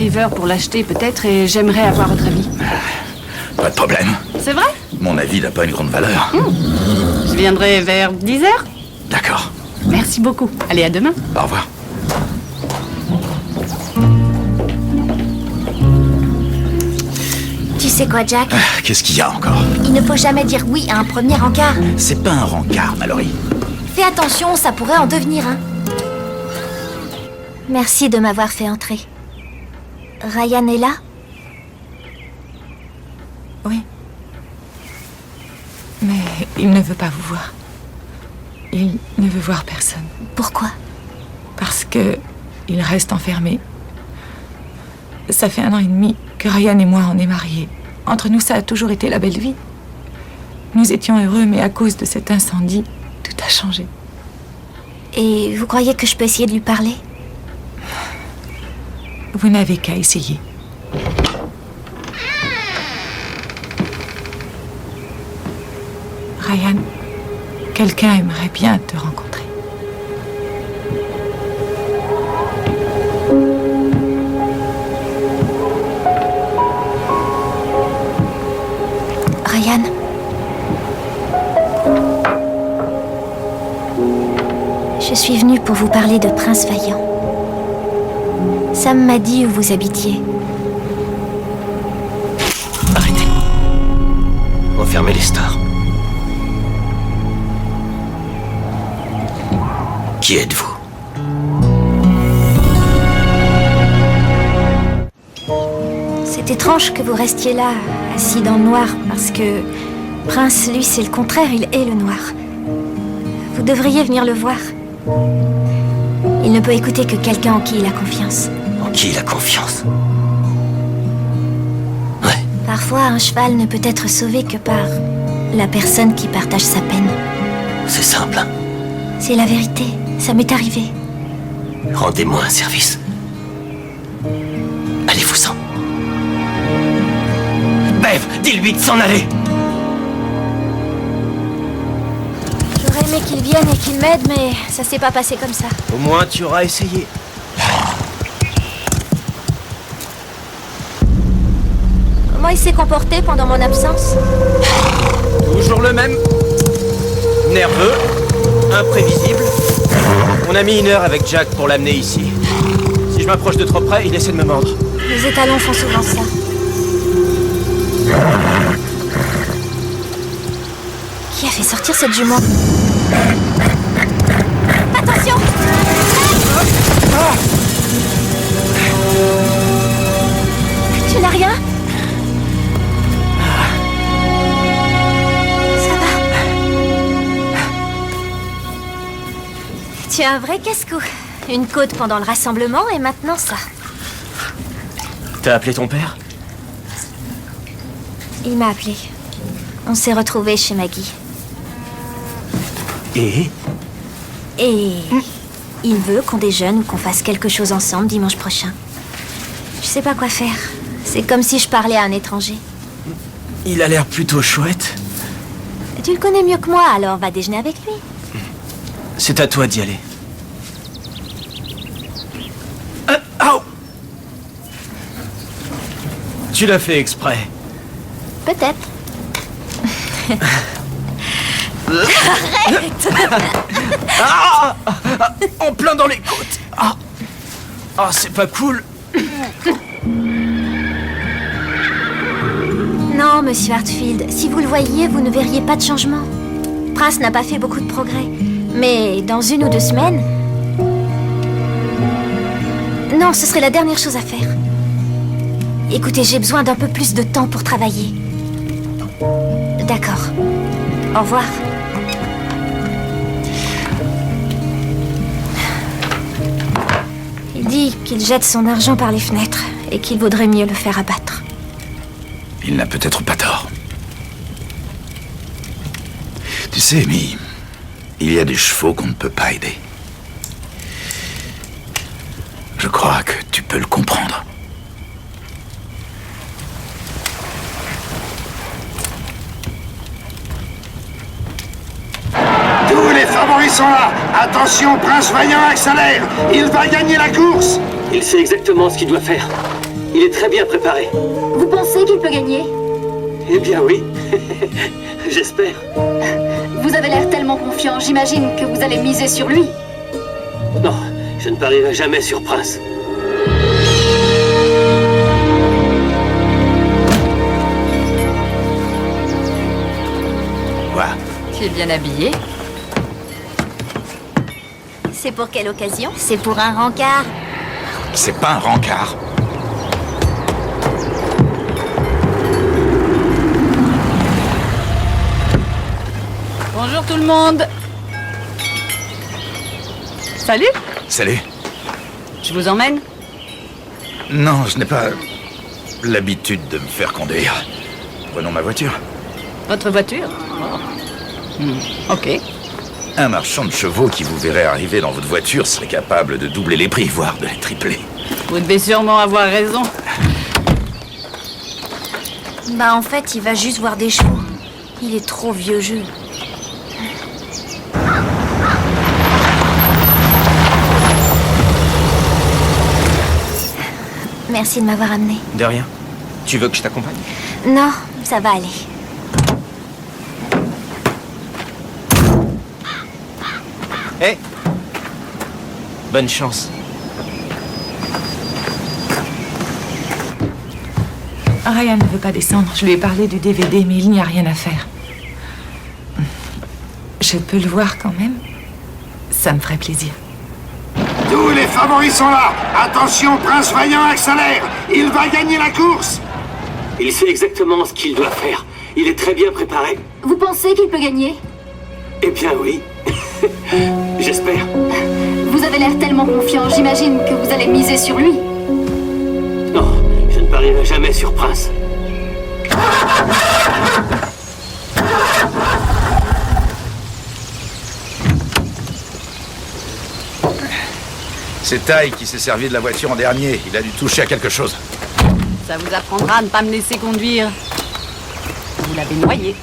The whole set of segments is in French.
River pour l'acheter peut-être et j'aimerais avoir votre avis. Pas de problème. C'est vrai? Mon avis n'a pas une grande valeur. Je viendrai vers 10h. D'accord. Merci beaucoup. Allez, à demain. Au revoir. Tu sais quoi, Jack? Qu'est-ce qu'il y a encore? Il ne faut jamais dire oui à un premier encart. C'est pas un rencard, Mallory. Fais attention, ça pourrait en devenir un. Merci de m'avoir fait entrer. Ryan est là? Oui. Mais il ne veut pas vous voir. Il ne veut voir personne. Pourquoi? Parce que il reste enfermé. Ça fait 1 an et demi que Ryan et moi on est mariés. Entre nous, ça a toujours été la belle vie. Nous étions heureux, mais à cause de cet incendie, tout a changé. Et vous croyez que je peux essayer de lui parler? Vous n'avez qu'à essayer. Ryan, quelqu'un aimerait bien te rencontrer. Ryan? Je suis venue pour vous parler de Prince Vaillant. Sam m'a dit où vous habitiez. Arrêtez. Enfermez les stars. Qui êtes-vous? C'est étrange que vous restiez là, assis dans le noir, parce que Prince, lui, c'est le contraire, il est le noir. Vous devriez venir le voir. Il ne peut écouter que quelqu'un en qui il a confiance. En qui il a confiance? Ouais, Parfois, un cheval ne peut être sauvé que par la personne qui partage sa peine. c'est simple. Hein. C'est la vérité, ça m'est arrivé. Rendez-moi un service. Allez-vous-en. Bev, dis-lui de s'en aller. J'aurais aimé qu'il vienne et qu'il m'aide, mais ça s'est pas passé comme ça. Au moins, tu auras essayé. Comment il s'est comporté pendant mon absence? Toujours le même. Nerveux, imprévisible. On a mis 1 heure avec Jack pour l'amener ici. Si je m'approche de trop près, il essaie de me mordre. Les étalons font souvent ça. Qui a fait sortir cette jument? Attention! Tu n'as rien? Ça va? Tu es un vrai casse-cou. Une côte pendant le rassemblement et maintenant ça. T'as appelé ton père? Il m'a appelé. On s'est retrouvés chez Maggie. Et il veut qu'on déjeune ou qu'on fasse quelque chose ensemble dimanche prochain. Je sais pas quoi faire. C'est comme si je parlais à un étranger. il a l'air plutôt chouette. Tu le connais mieux que moi, alors va déjeuner avec lui. C'est à toi d'y aller. Au! Tu l'as fait exprès. Peut-être. Ah! En plein dans les côtes. Ah, c'est pas cool. Non, monsieur Hartfield, si vous le voyiez, vous ne verriez pas de changement. Prince n'a pas fait beaucoup de progrès. Mais dans 1 ou 2 semaines... Non, ce serait la dernière chose à faire. Écoutez, j'ai besoin d'un peu plus de temps pour travailler. D'accord. Au revoir. Il dit qu'il jette son argent par les fenêtres et qu'il vaudrait mieux le faire abattre. Il n'a peut-être pas tort. Tu sais, Amy, il y a des chevaux qu'on ne peut pas aider. Je crois que tu peux le comprendre. Tous les favoris sont là. Attention, Prince Vaillant accélère. Il va gagner la course. Il sait exactement ce qu'il doit faire. Il est très bien préparé. Vous pensez qu'il peut gagner? Eh bien oui. J'espère. Vous avez l'air tellement confiant, j'imagine que vous allez miser sur lui. Non, je ne parierai jamais sur Prince. Voilà. Tu es bien habillé. C'est pour quelle occasion? C'est pour un rencard. C'est pas un rencard. Bonjour tout le monde. Salut. Salut. Je vous emmène? Non, je n'ai pas l'habitude de me faire conduire. Prenons ma voiture. Votre voiture? Ok. Un marchand de chevaux qui vous verrait arriver dans votre voiture serait capable de doubler les prix, voire de les tripler. Vous devez sûrement avoir raison. Bah en fait, il va juste voir des chevaux. Il est trop vieux jeu. Merci de m'avoir amené. De rien. Tu veux que je t'accompagne? Non, ça va aller. Hé! Bonne chance. Ryan ne veut pas descendre. Je lui ai parlé du DVD, mais il n'y a rien à faire. Je peux le voir quand même? Ça me ferait plaisir. Tous les favoris sont là. Attention, Prince Vaillant accélère. Il va gagner la course. Il sait exactement ce qu'il doit faire. Il est très bien préparé. Vous pensez qu'il peut gagner? Eh bien oui. J'espère. Vous avez l'air tellement confiant, j'imagine que vous allez miser sur lui. Non, je ne parierai jamais sur Prince. C'est Ty qui s'est servi de la voiture en dernier. Il a dû toucher à quelque chose. Ça vous apprendra à ne pas me laisser conduire. Vous l'avez noyé.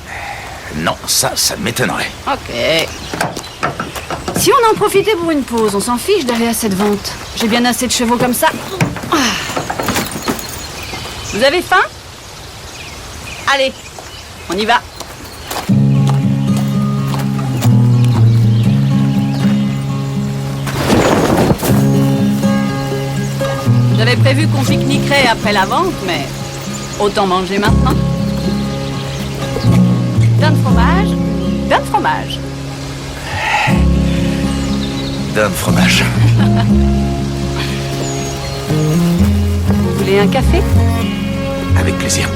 Non, ça m'étonnerait. Ok. Si on en profitait pour une pause, on s'en fiche d'aller à cette vente. J'ai bien assez de chevaux comme ça. Ah. Vous avez faim? Allez, on y va. J'avais prévu qu'on pique-niquerait après la vente, mais autant manger maintenant. D'un de fromage, d'un de fromage. D'un fromage. Vous voulez un café? Avec plaisir.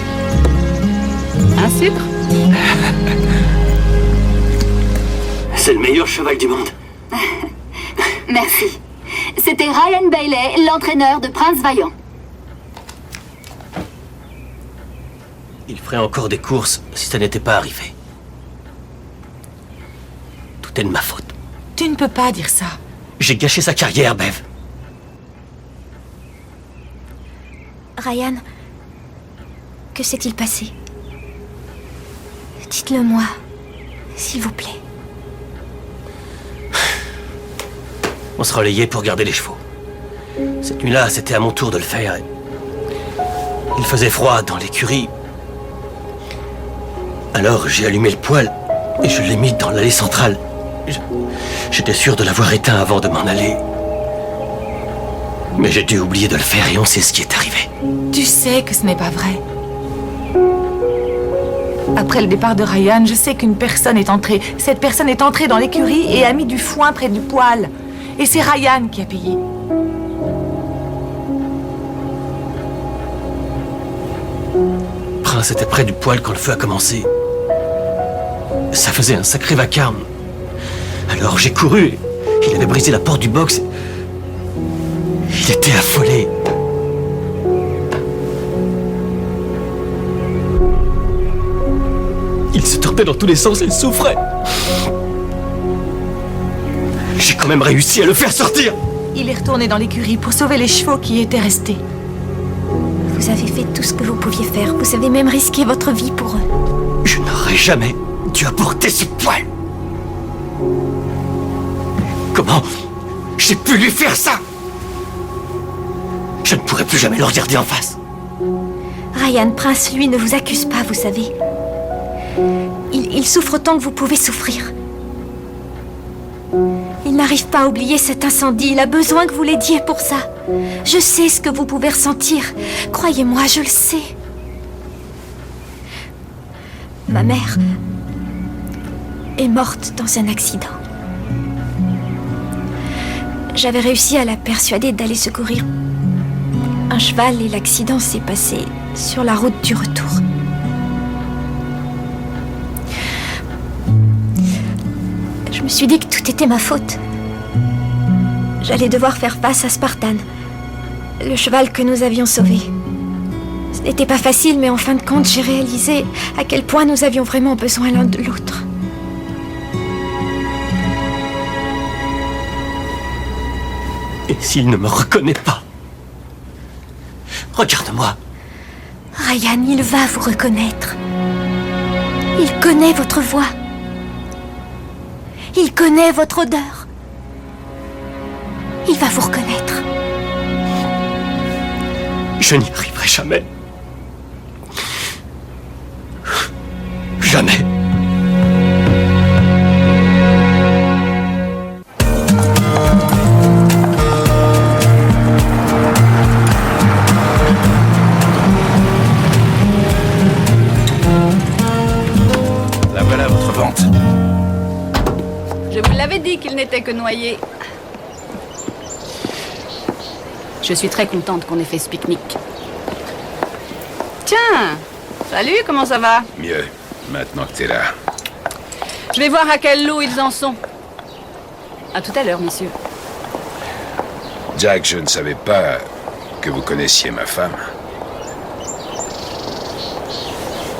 Un sucre? C'est le meilleur cheval du monde. Merci. C'était Ryan Bailey, l'entraîneur de Prince Vaillant. Il ferait encore des courses si ça n'était pas arrivé. Tout est de ma faute. Tu ne peux pas dire ça. J'ai gâché sa carrière, Bev. Ryan, que s'est-il passé? Dites-le-moi, s'il vous plaît. On se relayait pour garder les chevaux. Cette nuit-là, c'était à mon tour de le faire. Il faisait froid dans l'écurie. Alors j'ai allumé le poêle et je l'ai mis dans l'allée centrale. J'étais sûr de l'avoir éteint avant de m'en aller. Mais j'ai dû oublier de le faire et on sait ce qui est arrivé. Tu sais que ce n'est pas vrai. Après le départ de Ryan, je sais qu'une personne est entrée. Cette personne est entrée dans l'écurie et a mis du foin près du poêle. Et c'est Ryan qui a payé. Prince était près du poêle quand le feu a commencé. Ça faisait un sacré vacarme. Alors j'ai couru. Il avait brisé la porte du box. Il était affolé. Il se tordait dans tous les sens et il souffrait. J'ai quand même réussi à le faire sortir. Il est retourné dans l'écurie pour sauver les chevaux qui y étaient restés. Vous avez fait tout ce que vous pouviez faire. Vous avez même risqué votre vie pour eux. Je n'aurais jamais dû apporter ce poêle. Comment j'ai pu lui faire ça? Je ne pourrai plus jamais le regarder en face. Ryan Prince, lui, ne vous accuse pas, vous savez. Il souffre autant que vous pouvez souffrir. Il n'arrive pas à oublier cet incendie. Il a besoin que vous l'aidiez pour ça. Je sais ce que vous pouvez ressentir. Croyez-moi, je le sais. Ma mère est morte dans un accident. J'avais réussi à la persuader d'aller secourir un cheval et l'accident s'est passé sur la route du retour. Je me suis dit que tout était ma faute. J'allais devoir faire face à Spartan, le cheval que nous avions sauvé. Ce n'était pas facile, mais en fin de compte, j'ai réalisé à quel point nous avions vraiment besoin l'un de l'autre. Et s'il ne me reconnaît pas? Regarde-moi. Ryan, il va vous reconnaître. Il connaît votre voix. Il connaît votre odeur. Il va vous reconnaître. Je n'y arriverai jamais. Jamais. La voilà, votre vente. Je vous l'avais dit qu'il n'était que noyé. Je suis très contente qu'on ait fait ce pique-nique. Tiens, salut, comment ça va? Mieux, maintenant que t'es là. Je vais voir à quel lot ils en sont. À tout à l'heure, messieurs. Jack, je ne savais pas que vous connaissiez ma femme.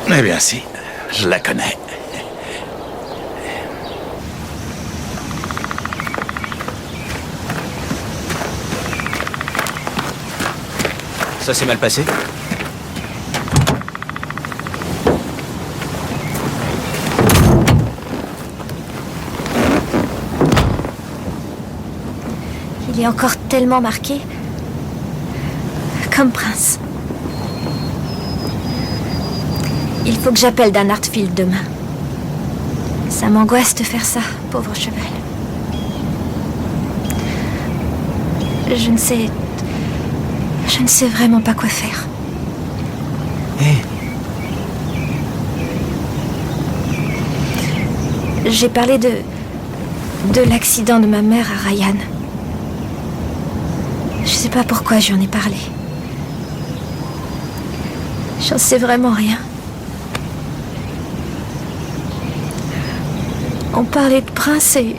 Eh bien si, je la connais. Ça s'est mal passé? Il est encore tellement marqué. Comme Prince. Il faut que j'appelle Dan Hartfield demain. Ça m'angoisse de faire ça, pauvre cheval. Je ne sais vraiment pas quoi faire. Hé, J'ai parlé de l'accident de ma mère à Ryan. Je sais pas pourquoi j'en ai parlé. J'en sais vraiment rien. On parlait de Prince et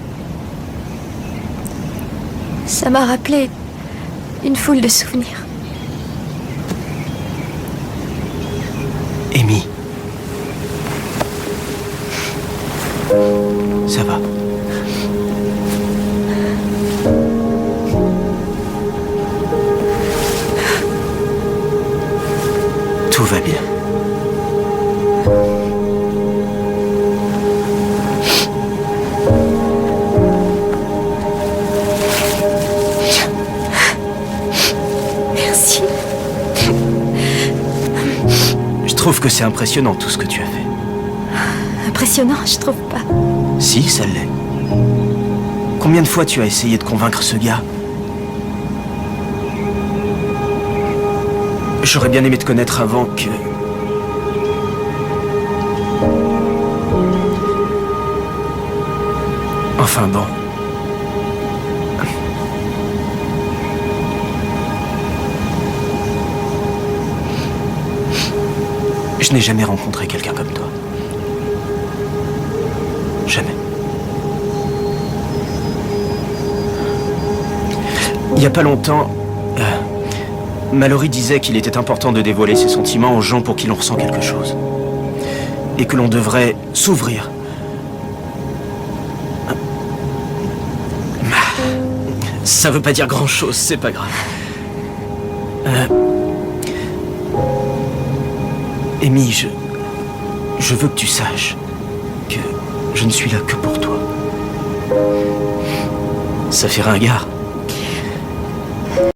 ça m'a rappelé une foule de souvenirs. Amy. Ça va. Tout va bien. Merci. Je trouve que c'est impressionnant tout ce que tu as fait. Impressionnant, je trouve pas. Si, ça l'est. Combien de fois tu as essayé de convaincre ce gars? J'aurais bien aimé te connaître avant que... Enfin bon. Je n'ai jamais rencontré quelqu'un comme toi. Jamais. Il n'y a pas longtemps, Mallory disait qu'il était important de dévoiler ses sentiments aux gens pour qui l'on ressent quelque chose. Et que l'on devrait s'ouvrir. Ça veut pas dire grand-chose, c'est pas grave. Amy, je veux que tu saches que je ne suis là que pour toi. Ça fait ringard.